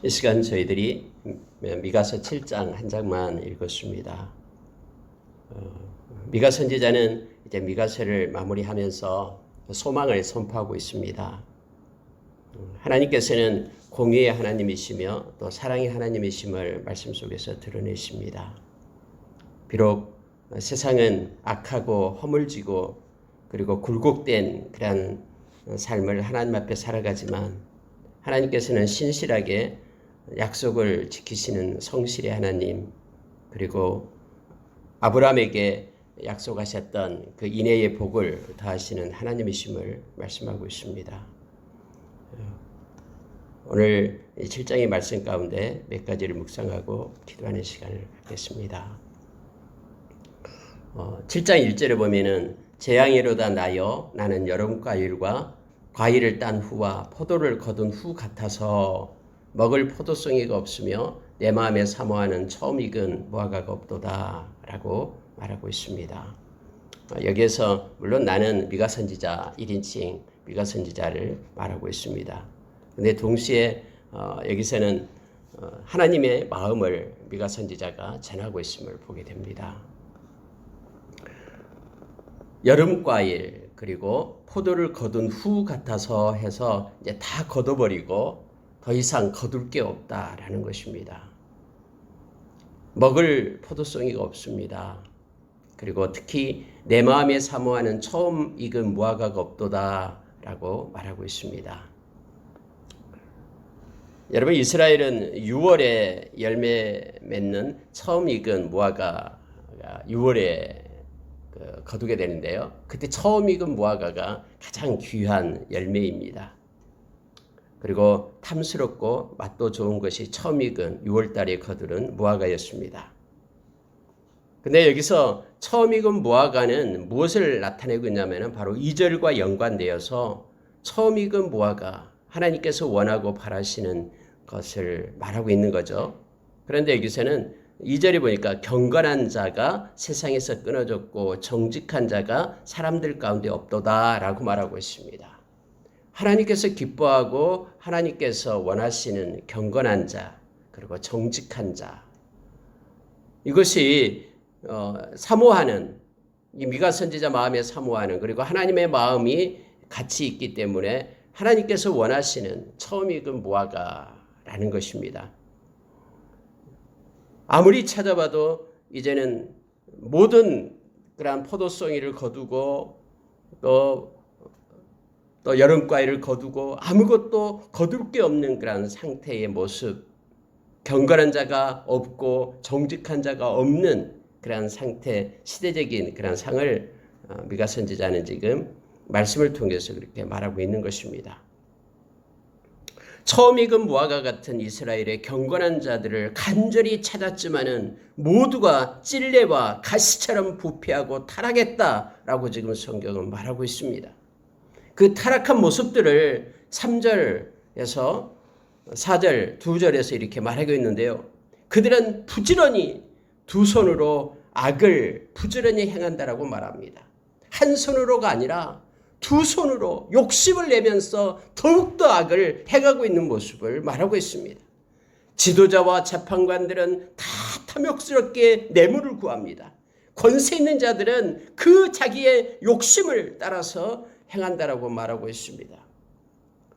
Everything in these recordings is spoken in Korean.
이 시간 저희들이 미가서 7장 한 장만 읽었습니다. 미가 선지자는 이제 미가서를 마무리하면서 소망을 선포하고 있습니다. 하나님께서는 공의의 하나님이시며 또 사랑의 하나님이심을 말씀 속에서 드러내십니다. 비록 세상은 악하고 허물지고 그리고 굴곡된 그런 삶을 하나님 앞에 살아가지만 하나님께서는 신실하게 약속을 지키시는 성실의 하나님, 그리고 아브라함에게 약속하셨던 그 인애의 복을 더하시는 하나님이심을 말씀하고 있습니다. 오늘 7장의 말씀 가운데 몇 가지를 묵상하고 기도하는 시간을 갖겠습니다. 7장 1절에 보면은 재앙이로다 나여 나는 여름 과일을 딴 후와 포도를 거둔 후 같아서 먹을 포도송이가 없으며 내 마음에 사모하는 처음 익은 무화과가 없도다 라고 말하고 있습니다. 여기에서 물론 나는 미가 선지자 1인칭 미가 선지자를 말하고 있습니다. 근데 동시에 여기서는 하나님의 마음을 미가 선지자가 전하고 있음을 보게 됩니다. 여름과일 그리고 포도를 거둔 후 같아서 해서 이제 다 걷어버리고 더 이상 거둘 게 없다라는 것입니다. 먹을 포도송이가 없습니다. 그리고 특히 내 마음에 사모하는 처음 익은 무화과가 없도다라고 말하고 있습니다. 여러분, 이스라엘은 6월에 열매 맺는 처음 익은 무화과가 6월에 거두게 되는데요. 그때 처음 익은 무화과가 가장 귀한 열매입니다. 그리고 탐스럽고 맛도 좋은 것이 처음 익은 6월달에 거두는 무화과였습니다. 근데 여기서 처음 익은 무화과는 무엇을 나타내고 있냐면 바로 2절과 연관되어서 처음 익은 무화과, 하나님께서 원하고 바라시는 것을 말하고 있는 거죠. 그런데 여기서는 2절에 보니까 경건한 자가 세상에서 끊어졌고 정직한 자가 사람들 가운데 없도다라고 말하고 있습니다. 하나님께서 기뻐하고 하나님께서 원하시는 경건한 자 그리고 정직한 자, 이것이 사모하는, 이 미가 선지자 마음에 사모하는, 그리고 하나님의 마음이 같이 있기 때문에 하나님께서 원하시는 처음 익은 무화과라는 것입니다. 아무리 찾아봐도 이제는 모든 그러한 포도송이를 거두고 또 여름과일을 거두고 아무것도 거둘 게 없는 그런 상태의 모습, 경건한 자가 없고 정직한 자가 없는 그런 상태, 시대적인 그런 상을 미가 선지자는 지금 말씀을 통해서 그렇게 말하고 있는 것입니다. 처음 익은 무화과 같은 이스라엘의 경건한 자들을 간절히 찾았지만은 모두가 찔레와 가시처럼 부패하고 타락했다라고 지금 성경은 말하고 있습니다. 그 타락한 모습들을 3절에서 4절, 2절에서 이렇게 말하고 있는데요. 그들은 부지런히 두 손으로 악을 부지런히 행한다라고 말합니다. 한 손으로가 아니라 두 손으로 욕심을 내면서 더욱더 악을 행하고 있는 모습을 말하고 있습니다. 지도자와 재판관들은 다 탐욕스럽게 뇌물을 구합니다. 권세 있는 자들은 그 자기의 욕심을 따라서 행한다라고 말하고 있습니다.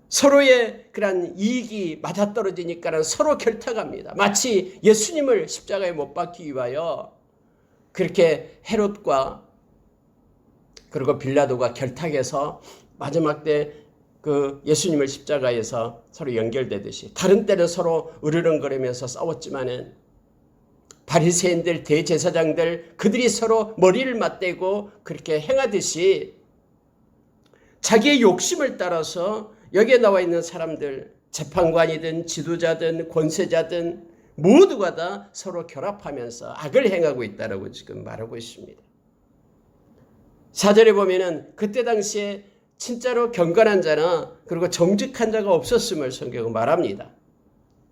서로의 그런 이익이 맞아떨어지니까 서로 결탁합니다. 마치 예수님을 십자가에 못 박기 위하여 그렇게 헤롯과 그리고 빌라도가 결탁해서 마지막 때 그 예수님을 십자가에서 서로 연결되듯이 다른 때는 서로 으르렁거리면서 싸웠지만은 바리새인들, 대제사장들 그들이 서로 머리를 맞대고 그렇게 행하듯이 자기의 욕심을 따라서 여기에 나와 있는 사람들, 재판관이든 지도자든 권세자든 모두가 다 서로 결합하면서 악을 행하고 있다라고 지금 말하고 있습니다. 4절에 보면은 그때 당시에 진짜로 경건한 자나 그리고 정직한 자가 없었음을 성경은 말합니다.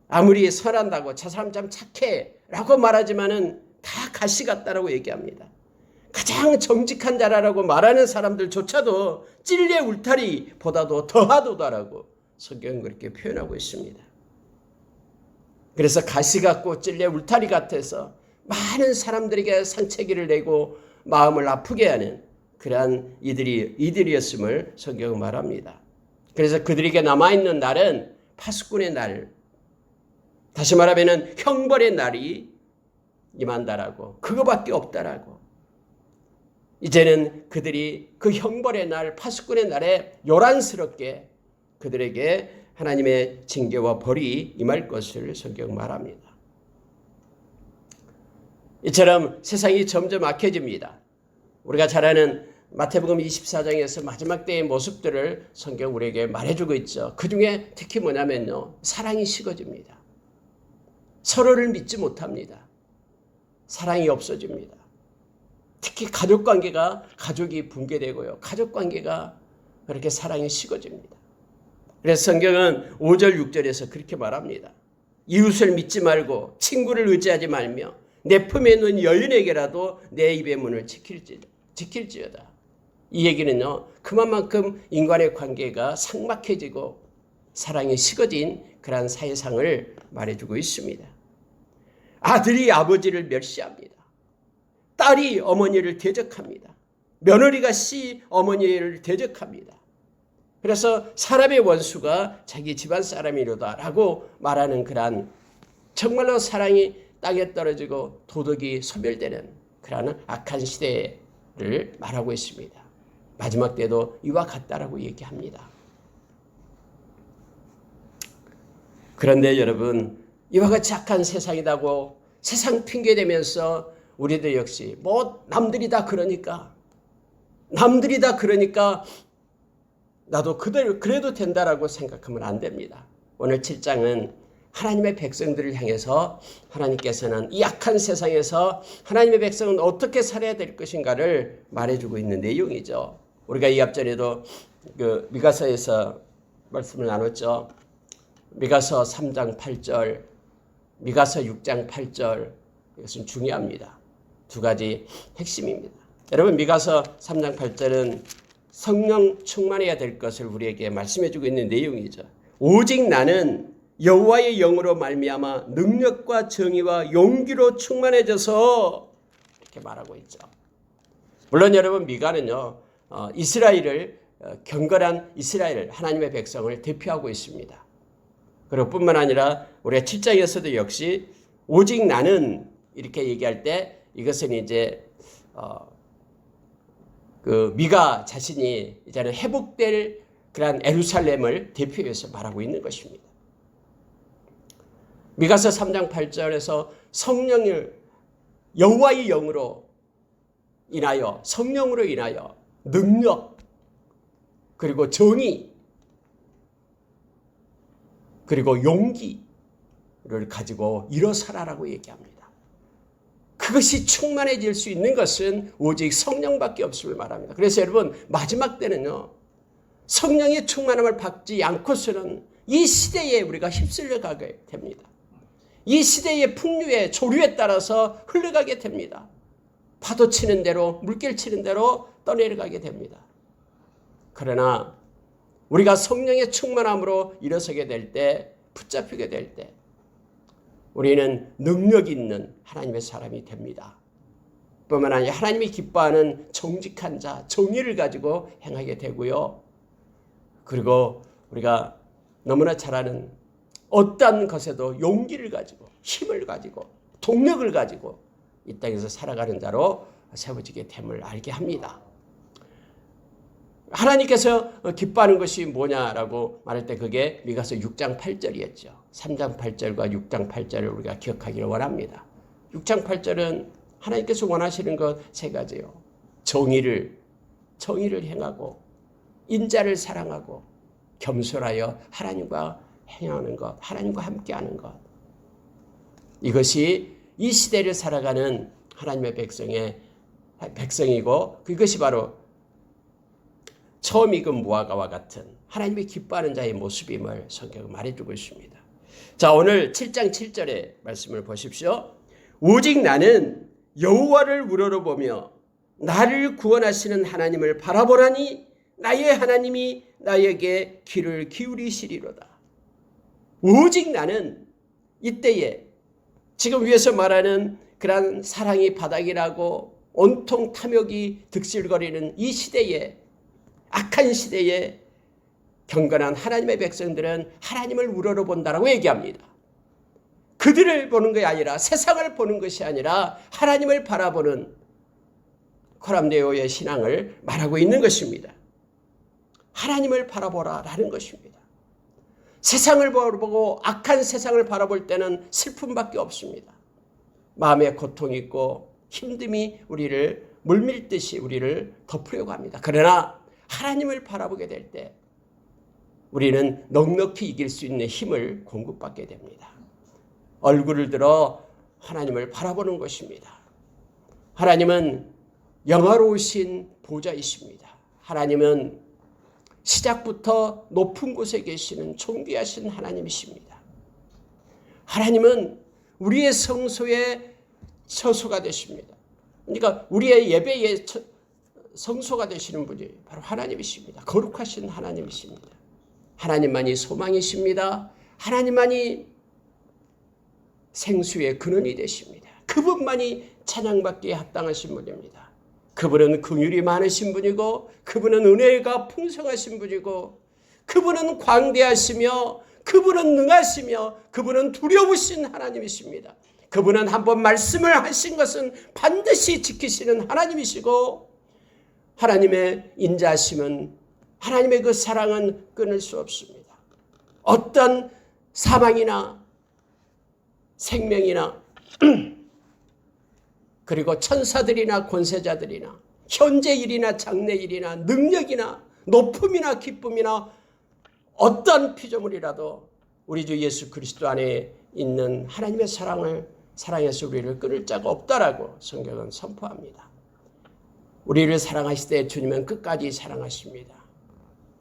아무리 선한다고 저 사람 참 착해 라고 말하지만은 다 가시 같다라고 얘기합니다. 가장 정직한 자라고 말하는 사람들조차도 찔레 울타리보다도 더하도다라고 성경은 그렇게 표현하고 있습니다. 그래서 가시가 꽂질려 울타리 같아서 많은 사람들에게 상처기를 내고 마음을 아프게 하는 그러한 이들이었음을 성경은 말합니다. 그래서 그들에게 남아있는 날은 파수꾼의 날, 다시 말하면 형벌의 날이 임한다라고, 그거밖에 없다라고. 이제는 그들이 그 형벌의 날, 파수꾼의 날에 요란스럽게 그들에게 하나님의 징계와 벌이 임할 것을 성경 말합니다. 이처럼 세상이 점점 악해집니다. 우리가 잘 아는 마태복음 24장에서 마지막 때의 모습들을 성경 우리에게 말해주고 있죠. 그 중에 특히 뭐냐면요, 사랑이 식어집니다. 서로를 믿지 못합니다. 사랑이 없어집니다. 특히 가족이 붕괴되고요. 가족관계가 그렇게 사랑이 식어집니다. 그래서 성경은 5절 6절에서 그렇게 말합니다. 이웃을 믿지 말고 친구를 의지하지 말며 내 품에 있는 여인에게라도 내 입의 문을 지킬지어다. 이 얘기는요, 그만큼 인간의 관계가 삭막해지고 사랑이 식어진 그러한 사회상을 말해주고 있습니다. 아들이 아버지를 멸시합니다. 딸이 어머니를 대적합니다. 며느리가 어머니를 대적합니다. 그래서 사람의 원수가 자기 집안 사람이로다라고 말하는 그러한 정말로 사랑이 땅에 떨어지고 도덕이 소멸되는 그러한 악한 시대를 말하고 있습니다. 마지막 때도 이와 같다라고 얘기합니다. 그런데 여러분, 이와 같이 악한 세상이라고 세상 핑계대면서 우리들 역시 남들이 다 그러니까 나도 그래도 된다라고 생각하면 안 됩니다. 오늘 7장은 하나님의 백성들을 향해서 하나님께서는 이 악한 세상에서 하나님의 백성은 어떻게 살아야 될 것인가를 말해주고 있는 내용이죠. 우리가 이 앞전에도 미가서에서 말씀을 나눴죠. 미가서 3장 8절, 미가서 6장 8절, 이것은 중요합니다. 두 가지 핵심입니다. 여러분, 미가서 3장 8절은 성령 충만해야 될 것을 우리에게 말씀해주고 있는 내용이죠. 오직 나는 여호와의 영으로 말미암아 능력과 정의와 용기로 충만해져서 이렇게 말하고 있죠. 물론 여러분, 미가는요, 이스라엘을 경건한 이스라엘 하나님의 백성을 대표하고 있습니다. 그리고 뿐만 아니라 우리가 7장에서도 역시 오직 나는 이렇게 얘기할 때 이것은 이제 미가 자신이 이제는 회복될 그러한 예루살렘을 대표해서 말하고 있는 것입니다. 미가서 3장 8절에서 성령을 여호와의 영으로 인하여 성령으로 인하여 능력 그리고 정의 그리고 용기를 가지고 일어서라라고 얘기합니다. 그것이 충만해질 수 있는 것은 오직 성령밖에 없음을 말합니다. 그래서 여러분, 마지막 때는요, 성령의 충만함을 받지 않고서는 이 시대에 우리가 휩쓸려 가게 됩니다. 이 시대의 풍류에 조류에 따라서 흘러가게 됩니다. 파도 치는 대로, 물길 치는 대로 떠내려가게 됩니다. 그러나 우리가 성령의 충만함으로 일어서게 될 때, 붙잡히게 될 때 우리는 능력 있는 하나님의 사람이 됩니다. 뿐만 아니라 하나님이 기뻐하는 정직한 자, 정의를 가지고 행하게 되고요. 그리고 우리가 너무나 잘 아는 어떠한 것에도 용기를 가지고 힘을 가지고 동력을 가지고 이 땅에서 살아가는 자로 세워지게 됨을 알게 합니다. 하나님께서 기뻐하는 것이 뭐냐라고 말할 때 그게 미가서 6장 8절이었죠. 3장 8절과 6장 8절을 우리가 기억하기를 원합니다. 6장 8절은 하나님께서 원하시는 것 세 가지요. 정의를 행하고 인자를 사랑하고 겸손하여 하나님과 행하는 것, 하나님과 함께하는 것. 이것이 이 시대를 살아가는 하나님의 백성이고 그것이 바로 처음 익은 무화과와 같은 하나님이 기뻐하는 자의 모습임을 성경은 말해주고 있습니다. 자, 오늘 7장 7절의 말씀을 보십시오. 오직 나는 여호와를 우러러보며 나를 구원하시는 하나님을 바라보라니 나의 하나님이 나에게 귀를 기울이시리로다. 오직 나는 이때에 지금 위에서 말하는 그러한 사랑이 바닥이라고 온통 탐욕이 득실거리는 이 시대에, 악한 시대에 경건한 하나님의 백성들은 하나님을 우러러본다라고 얘기합니다. 그들을 보는 것이 아니라, 세상을 보는 것이 아니라 하나님을 바라보는 코람데오의 신앙을 말하고 있는 것입니다. 하나님을 바라보라라는 것입니다. 세상을 보고 악한 세상을 바라볼 때는 슬픔밖에 없습니다. 마음에 고통이 있고 힘듦이 우리를 물밀듯이 우리를 덮으려고 합니다. 그러나 하나님을 바라보게 될 때 우리는 넉넉히 이길 수 있는 힘을 공급받게 됩니다. 얼굴을 들어 하나님을 바라보는 것입니다. 하나님은 영화로우신 보좌이십니다. 하나님은 시작부터 높은 곳에 계시는 존귀하신 하나님이십니다. 하나님은 우리의 성소의 처소가 되십니다. 그러니까 우리의 예배의 성소가 되시는 분이 바로 하나님이십니다. 거룩하신 하나님이십니다. 하나님만이 소망이십니다. 하나님만이 생수의 근원이 되십니다. 그분만이 찬양받기에 합당하신 분입니다. 그분은 긍휼이 많으신 분이고, 그분은 은혜가 풍성하신 분이고, 그분은 광대하시며, 그분은 능하시며, 그분은 두려우신 하나님이십니다. 그분은 한번 말씀을 하신 것은 반드시 지키시는 하나님이시고, 하나님의 인자하심은, 하나님의 그 사랑은 끊을 수 없습니다. 어떤 사망이나 생명이나 그리고 천사들이나 권세자들이나 현재 일이나 장래 일이나 능력이나 높음이나 기쁨이나 어떤 피조물이라도 우리 주 예수 그리스도 안에 있는 하나님의 사랑에서 우리를 끊을 자가 없다라고 성경은 선포합니다. 우리를 사랑하실 때 주님은 끝까지 사랑하십니다.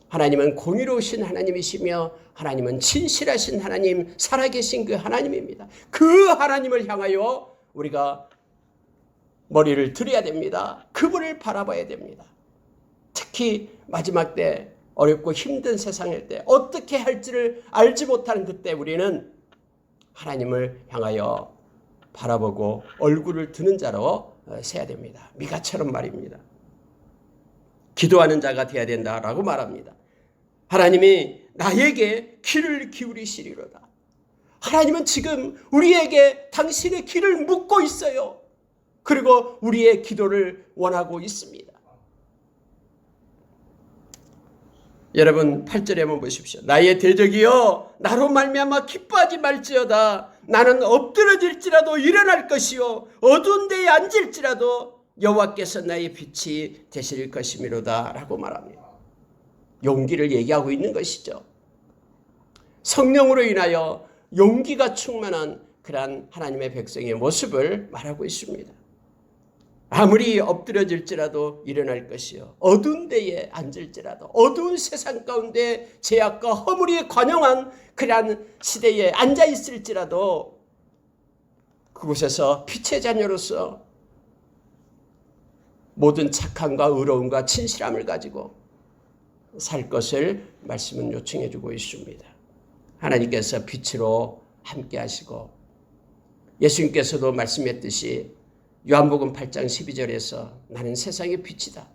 하나님은 공의로우신 하나님이시며 하나님은 진실하신 하나님, 살아계신 그 하나님입니다. 그 하나님을 향하여 우리가 머리를 들여야 됩니다. 그분을 바라봐야 됩니다. 특히 마지막 때 어렵고 힘든 세상일 때 어떻게 할지를 알지 못하는 그때 우리는 하나님을 향하여 바라보고 얼굴을 드는 자로 세야 됩니다. 미가처럼 말입니다. 기도하는 자가 되어야 된다라고 말합니다. 하나님이 나에게 귀를 기울이시리로다. 하나님은 지금 우리에게 당신의 귀를 묻고 있어요. 그리고 우리의 기도를 원하고 있습니다. 여러분 8절에 한번 보십시오. 나의 대적이여 나로 말미암아 기뻐하지 말지어다. 나는 엎드러질지라도 일어날 것이요 어두운 데에 앉을지라도 여호와께서 나의 빛이 되실 것이미로다 라고 말합니다. 용기를 얘기하고 있는 것이죠. 성령으로 인하여 용기가 충만한 그러한 하나님의 백성의 모습을 말하고 있습니다. 아무리 엎드려질지라도 일어날 것이요 어두운 데에 앉을지라도 어두운 세상 가운데 죄악과 허물이 관영한 그러한 시대에 앉아 있을지라도 그곳에서 빛의 자녀로서 모든 착함과 의로움과 진실함을 가지고 살 것을 말씀은 요청해 주고 있습니다. 하나님께서 빛으로 함께 하시고 예수님께서도 말씀했듯이 요한복음 8장 12절에서 나는 세상의 빛이다.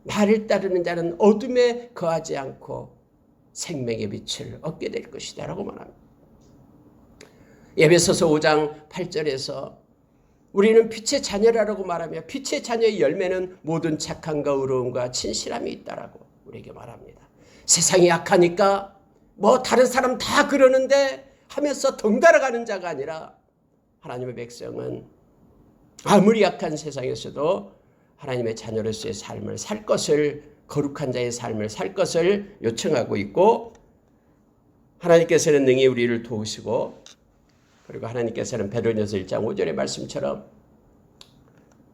나를 따르는 자는 어둠에 거하지 않고 생명의 빛을 얻게 될 것이다 라고 말합니다. 에베소서 5장 8절에서 우리는 빛의 자녀라고 말하며 빛의 자녀의 열매는 모든 착함과 의로움과 진실함이 있다라고 우리에게 말합니다. 세상이 약하니까 뭐 다른 사람 다 그러는데 하면서 덩달아가는 자가 아니라 하나님의 백성은 아무리 약한 세상에서도 하나님의 자녀로서의 삶을 살 것을, 거룩한 자의 삶을 살 것을 요청하고 있고, 하나님께서는 능히 우리를 도우시고, 그리고 하나님께서는 베드로전서 1장 5절의 말씀처럼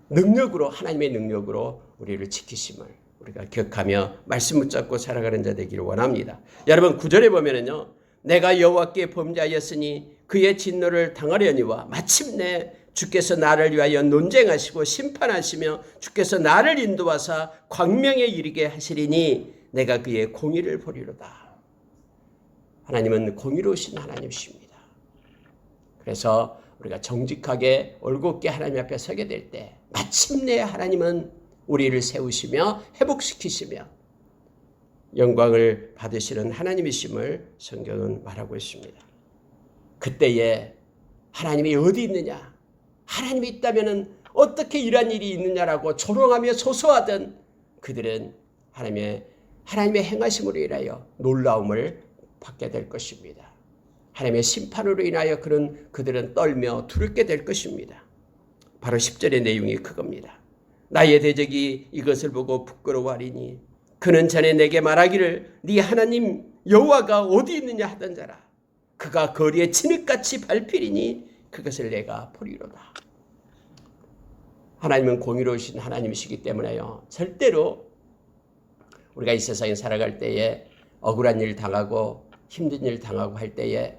능력으로, 하나님의 능력으로 우리를 지키심을 우리가 기억하며 말씀 붙잡고 살아가는 자 되기를 원합니다. 여러분 9절에 보면은요, 내가 여호와께 범죄하였으니 그의 진노를 당하려니와 마침내 주께서 나를 위하여 논쟁하시고 심판하시며 주께서 나를 인도하사 광명에 이르게 하시리니 내가 그의 공의를 보리로다. 하나님은 공의로우신 하나님이십니다. 그래서 우리가 정직하게 올곧게 하나님 앞에 서게 될 때 마침내 하나님은 우리를 세우시며 회복시키시며 영광을 받으시는 하나님이심을 성경은 말하고 있습니다. 그때에 하나님이 어디 있느냐? 하나님이 있다면 어떻게 이런 일이 있느냐라고 조롱하며 소소하던 그들은 하나님의 행하심으로 인하여 놀라움을 받게 될 것입니다. 하나님의 심판으로 인하여 그들은 떨며 두렵게 될 것입니다. 바로 10절의 내용이 그겁니다. 나의 대적이 이것을 보고 부끄러워하리니 그는 전에 내게 말하기를 네 하나님 여호와가 어디 있느냐 하던 자라. 그가 거리에 진흙같이 밟히리니 그것을 내가 보리로다. 하나님은 공의로우신 하나님이시기 때문에요. 절대로 우리가 이 세상에 살아갈 때에 억울한 일 당하고 힘든 일 당하고 할 때에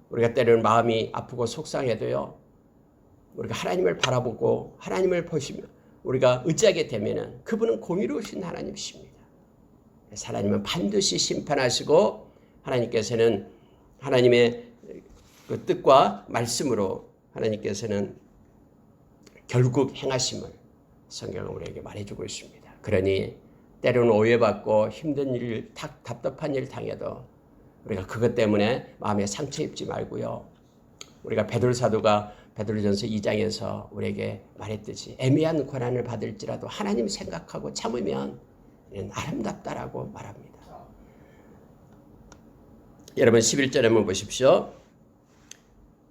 우리가 때로는 마음이 아프고 속상해도요. 우리가 하나님을 바라보고 하나님을 보시며 우리가 의지하게 되면은 그분은 공의로우신 하나님이십니다. 하나님은 반드시 심판하시고 하나님께서는 하나님의 그 뜻과 말씀으로 하나님께서는 결국 행하심을 성경은 우리에게 말해주고 있습니다. 그러니 때로는 오해받고 힘든 일, 답답한 일 당해도 우리가 그것 때문에 마음에 상처 입지 말고요. 우리가 베드로 사도가 베드로전서 2장에서 우리에게 말했듯이 애매한 고난을 받을지라도 하나님 생각하고 참으면 아름답다라고 말합니다. 여러분 11절에 한번 보십시오.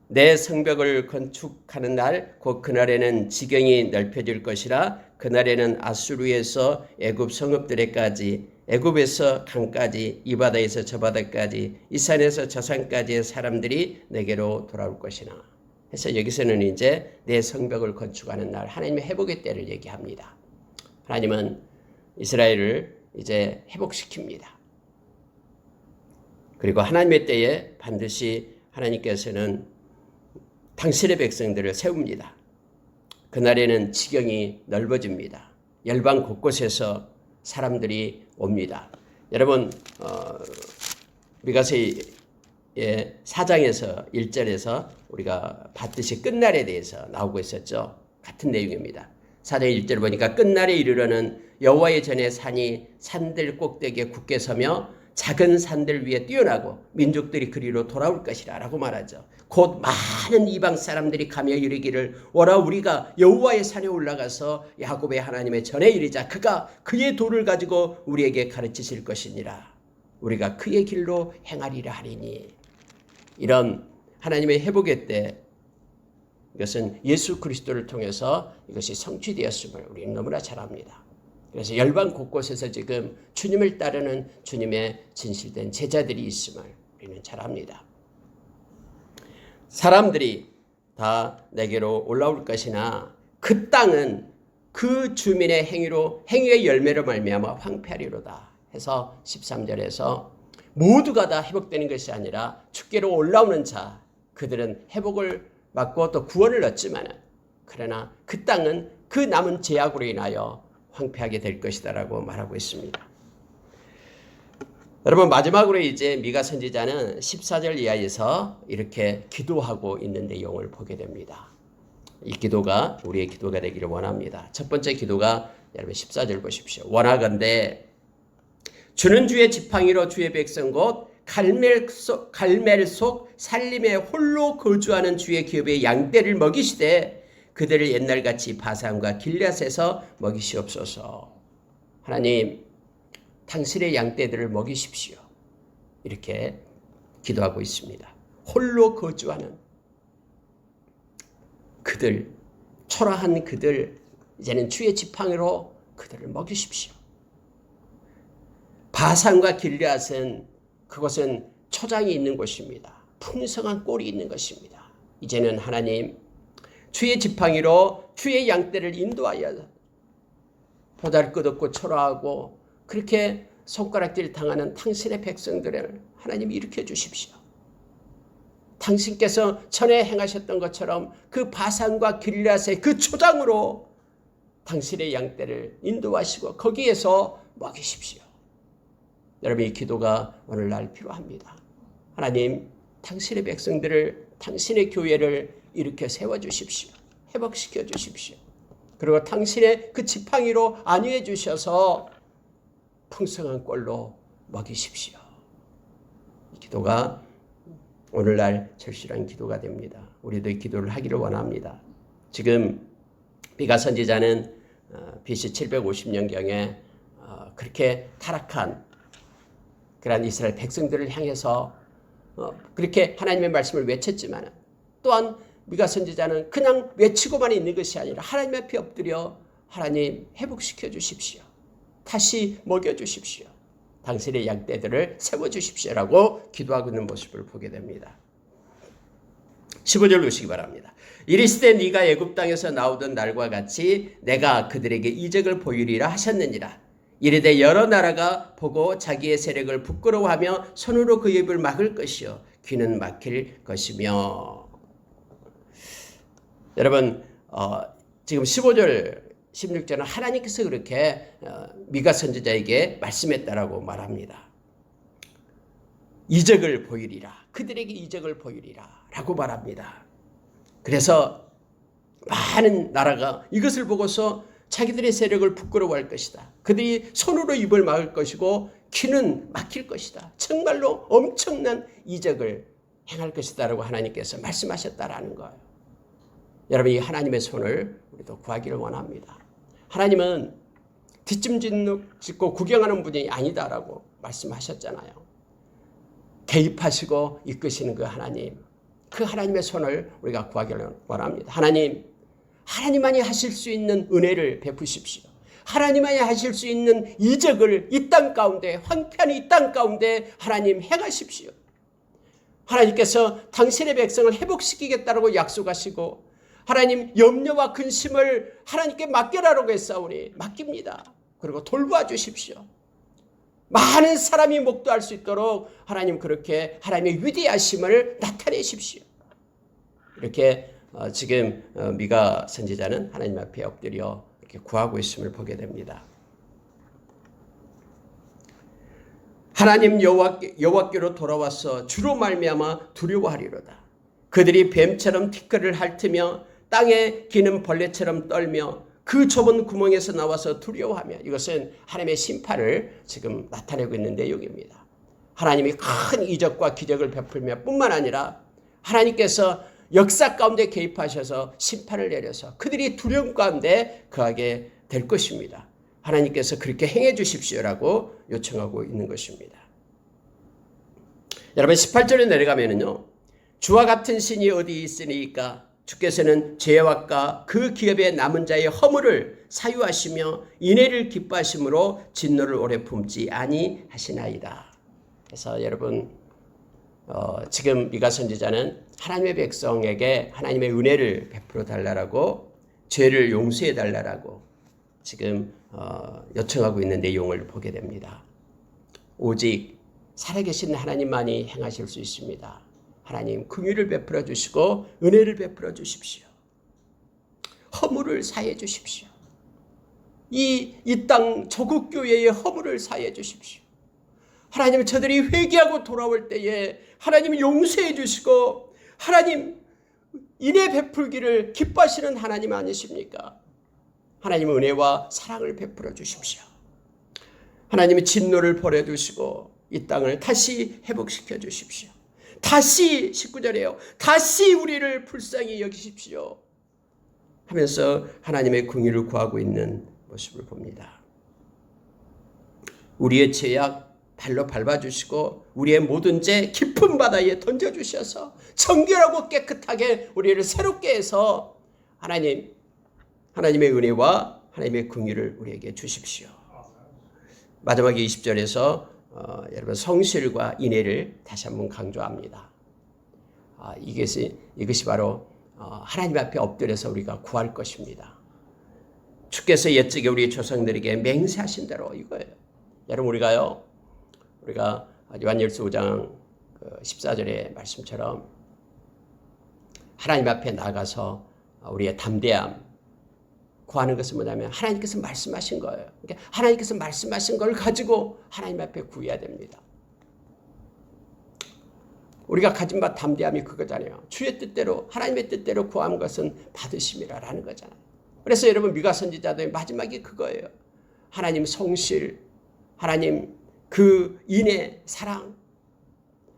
내 성벽을 건축하는 날 곧 그날에는 지경이 넓혀질 것이라. 그날에는 아수르에서 애굽 성읍들에까지 애굽에서 강까지 이 바다에서 저 바다까지 이 산에서 저 산까지의 사람들이 내게로 돌아올 것이나. 그래서 여기서는 이제 내 성벽을 건축하는 날 하나님의 회복의 때를 얘기합니다. 하나님은 이스라엘을 이제 회복시킵니다. 그리고 하나님의 때에 반드시 하나님께서는 당신의 백성들을 세웁니다. 그날에는 지경이 넓어집니다. 열방 곳곳에서 사람들이 옵니다. 여러분 미가서의 4장에서 1절에서 우리가 봤듯이 끝날에 대해서 나오고 있었죠. 같은 내용입니다. 4장 1절 보니까 끝날에 이르러는 여호와의 전에 산이 산들 꼭대기에 굳게 서며 작은 산들 위에 뛰어나고 민족들이 그리로 돌아올 것이라 라고 말하죠. 곧 많은 이방 사람들이 가며 이르기를 오라 우리가 여호와의 산에 올라가서 야곱의 하나님의 전에 이르자. 그가 그의 도를 가지고 우리에게 가르치실 것이니라. 우리가 그의 길로 행하리라 하리니. 이런 하나님의 회복의 때 이것은 예수 그리스도를 통해서 이것이 성취되었음을 우리는 너무나 잘 압니다. 그래서 열방 곳곳에서 지금 주님을 따르는 주님의 진실된 제자들이 있음을 우리는 잘 압니다. 사람들이 다 내게로 올라올 것이나 그 땅은 그 주민의 행위의 열매로 말미암아 황폐하리로다 해서 13절에서 모두가 다 회복되는 것이 아니라 주께로 올라오는 자 그들은 회복을 받고 또 구원을 얻지만 그러나 그 땅은 그 남은 죄악으로 인하여 황폐하게 될 것이다라고 말하고 있습니다. 여러분 마지막으로 이제 미가 선지자는 14절 이하에서 이렇게 기도하고 있는 내용을 보게 됩니다. 이 기도가 우리의 기도가 되기를 원합니다. 첫 번째 기도가 여러분 14절 보십시오. 원하건대 주는 주의 지팡이로 주의 백성 곧 갈멜 속 살림에 홀로 거주하는 주의 기업의 양떼를 먹이시되 그들을 옛날같이 바산과 길앗에서 먹이시옵소서. 하나님 당신의 양떼들을 먹이십시오. 이렇게 기도하고 있습니다. 홀로 거주하는 그들, 초라한 그들 이제는 주의 지팡이로 그들을 먹이십시오. 바산과 길앗은 그것은 초장이 있는 곳입니다. 풍성한 꼴이 있는 것입니다. 이제는 하나님 주의 지팡이로 주의 양떼를 인도하여 보잘것없고 초라하고 그렇게 손가락질 당하는 당신의 백성들을 하나님 일으켜 주십시오. 당신께서 전에 행하셨던 것처럼 그 바산과 길앗의 그 초장으로 당신의 양떼를 인도하시고 거기에서 먹이십시오. 여러분 이 기도가 오늘날 필요합니다. 하나님 당신의 백성들을 당신의 교회를 일으켜 세워주십시오. 회복시켜 주십시오. 그리고 당신의 그 지팡이로 안위해 주셔서 풍성한 꼴로 먹이십시오. 이 기도가 오늘날 절실한 기도가 됩니다. 우리도 기도를 하기를 원합니다. 지금 미가 선지자는 BC 750년경에 그렇게 타락한 그러한 이스라엘 백성들을 향해서 그렇게 하나님의 말씀을 외쳤지만 또한 미가 선지자는 그냥 외치고만 있는 것이 아니라 하나님 앞에 엎드려 하나님 회복시켜 주십시오. 다시 먹여 주십시오. 당신의 양떼들을 세워주십시오라고 기도하고 있는 모습을 보게 됩니다. 15절 보시기 바랍니다. 이르시되 네가 애굽 땅에서 나오던 날과 같이 내가 그들에게 이적을 보이리라 하셨느니라. 이르되 여러 나라가 보고 자기의 세력을 부끄러워하며 손으로 그 입을 막을 것이요 귀는 막힐 것이며. 여러분 지금 15절 16절은 하나님께서 그렇게 미가 선지자에게 말씀했다라고 말합니다. 이적을 보이리라. 그들에게 이적을 보이리라 라고 말합니다. 그래서 많은 나라가 이것을 보고서 자기들의 세력을 부끄러워할 것이다. 그들이 손으로 입을 막을 것이고 귀는 막힐 것이다. 정말로 엄청난 이적을 행할 것이다 라고 하나님께서 말씀하셨다라는 거예요. 여러분 이 하나님의 손을 우리도 구하기를 원합니다. 하나님은 뒷짐 짓고 구경하는 분이 아니다라고 말씀하셨잖아요. 개입하시고 이끄시는 그 하나님, 그 하나님의 손을 우리가 구하기를 원합니다. 하나님만이 하실 수 있는 은혜를 베푸십시오. 하나님만이 하실 수 있는 이적을 이 땅 가운데, 황폐한 이 땅 가운데 하나님 행하십시오. 하나님께서 당신의 백성을 회복시키겠다라고 약속하시고 하나님 염려와 근심을 하나님께 맡겨라라고 했사오니 맡깁니다. 그리고 돌보아 주십시오. 많은 사람이 목도할 수 있도록 하나님 그렇게 하나님의 위대하심을 나타내십시오. 이렇게 지금 미가 선지자는 하나님 앞에 엎드려 이렇게 구하고 있음을 보게 됩니다. 하나님 여호와께로 돌아와서 주로 말미암아 두려워하리로다. 그들이 뱀처럼 티끌을 핥으며 땅에 기는 벌레처럼 떨며 그 좁은 구멍에서 나와서 두려워하며. 이것은 하나님의 심판을 지금 나타내고 있는 내용입니다. 하나님이 큰 이적과 기적을 베풀며 뿐만 아니라 하나님께서 역사 가운데 개입하셔서 심판을 내려서 그들이 두려움 가운데 거하게 될 것입니다. 하나님께서 그렇게 행해 주십시오라고 요청하고 있는 것입니다. 여러분 18절에 내려가면은요. 주와 같은 신이 어디 있으니까 주께서는 죄악과 그 기업에 남은 자의 허물을 사유하시며 인애를 기뻐하심으로 진노를 오래 품지 아니하시나이다. 그래서 여러분 지금 미가 선지자는 하나님의 백성에게 하나님의 은혜를 베풀어 달라고 죄를 용서해 달라고 지금 요청하고 있는 내용을 보게 됩니다. 오직 살아계신 하나님만이 행하실 수 있습니다. 하나님 긍휼을 베풀어 주시고 은혜를 베풀어 주십시오. 허물을 사해 주십시오. 이 땅 조국 교회의 허물을 사해 주십시오. 하나님 저들이 회개하고 돌아올 때에 하나님 용서해 주시고 하나님 인애 베풀기를 기뻐하시는 하나님 아니십니까? 하나님 은혜와 사랑을 베풀어 주십시오. 하나님의 진노를 버려두시고 이 땅을 다시 회복시켜 주십시오. 다시 19절이에요. 다시 우리를 불쌍히 여기십시오 하면서 하나님의 긍휼을 구하고 있는 모습을 봅니다. 우리의 죄악 발로 밟아주시고 우리의 모든 죄 깊은 바다에 던져주셔서 정결하고 깨끗하게 우리를 새롭게 해서 하나님의 은혜와 하나님의 긍휼을 우리에게 주십시오. 마지막에 20절에서 여러분 성실과 인애를 다시 한번 강조합니다. 이것이 바로 하나님 앞에 엎드려서 우리가 구할 것입니다. 주께서 옛적에 우리 조상들에게 맹세하신 대로 이거예요. 여러분 우리가 요한일서 5장 14절의 말씀처럼 하나님 앞에 나가서 우리의 담대함 구하는 것은 뭐냐면 하나님께서 말씀하신 거예요. 그러니까 하나님께서 말씀하신 걸 가지고 하나님 앞에 구해야 됩니다. 우리가 가진 바 담대함이 그거잖아요. 주의 뜻대로 하나님의 뜻대로 구한 것은 받으심이라라는 거잖아요. 그래서 여러분 미가 선지자들의 마지막이 그거예요. 하나님 성실, 하나님 그 인애, 사랑,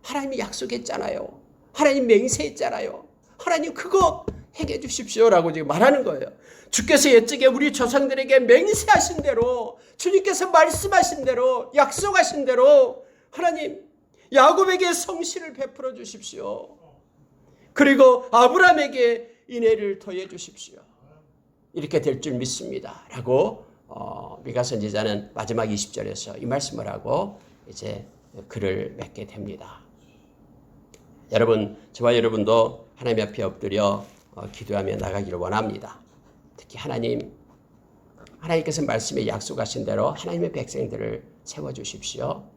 하나님이 약속했잖아요. 하나님 맹세했잖아요. 하나님 그거 행해 주십시오라고 지금 말하는 거예요. 주께서 옛적에 우리 조상들에게 맹세하신 대로, 주님께서 말씀하신 대로, 약속하신 대로 하나님 야곱에게 성실을 베풀어 주십시오. 그리고 아브라함에게 인애를 더해 주십시오. 이렇게 될 줄 믿습니다. 라고 미가 선지자는 마지막 20절에서 이 말씀을 하고 이제 글을 맺게 됩니다. 여러분, 저와 여러분도 하나님 앞에 엎드려 기도하며 나가기를 원합니다. 특히 하나님께서 말씀에 약속하신 대로 하나님의 백성들을 세워주십시오.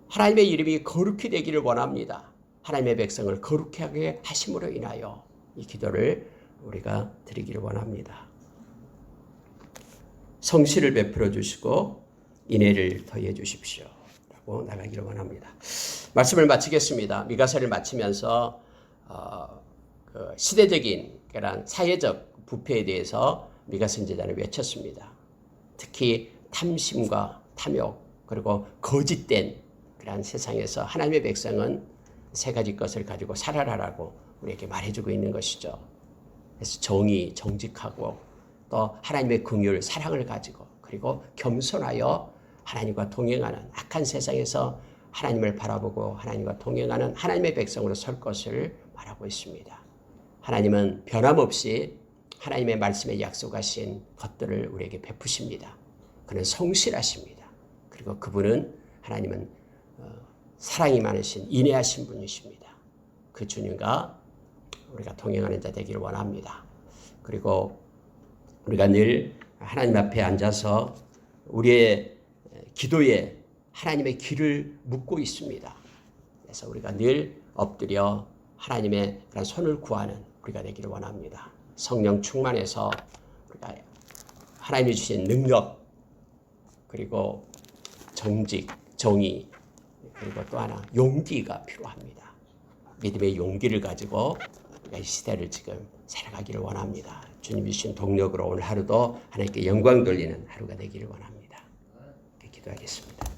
하나님의 이름이 거룩히 되기를 원합니다. 하나님의 백성을 거룩하게 하심으로 인하여 이 기도를 우리가 드리기를 원합니다. 성실을 베풀어 주시고 인애를 더해 주십시오. 라고 나가기를 원합니다. 말씀을 마치겠습니다. 미가서를 마치면서 그 시대적인 그런 사회적 부패에 대해서 미가 선지자는 외쳤습니다. 특히 탐심과 탐욕 그리고 거짓된 그런 세상에서 하나님의 백성은 세 가지 것을 가지고 살아라라고 우리에게 말해주고 있는 것이죠. 그래서 정의, 정직하고 또 하나님의 긍휼, 사랑을 가지고 그리고 겸손하여 하나님과 동행하는 악한 세상에서 하나님을 바라보고 하나님과 동행하는 하나님의 백성으로 설 것을 말하고 있습니다. 하나님은 변함없이 하나님의 말씀에 약속하신 것들을 우리에게 베푸십니다. 그는 성실하십니다. 그리고 그분은 하나님은 사랑이 많으신 인애하신 분이십니다. 그 주님과 우리가 동행하는 자 되기를 원합니다. 그리고 우리가 늘 하나님 앞에 앉아서 우리의 기도에 하나님의 길을 묻고 있습니다. 그래서 우리가 늘 엎드려 하나님의 그런 손을 구하는 우리가 되기를 원합니다. 성령 충만해서 우리가 하나님이 주신 능력 그리고 정직, 정의 그리고 또 하나 용기가 필요합니다. 믿음의 용기를 가지고 우리가 이 시대를 지금 살아가기를 원합니다. 주님이 주신 동력으로 오늘 하루도 하나님께 영광 돌리는 하루가 되기를 원합니다. 기도하겠습니다.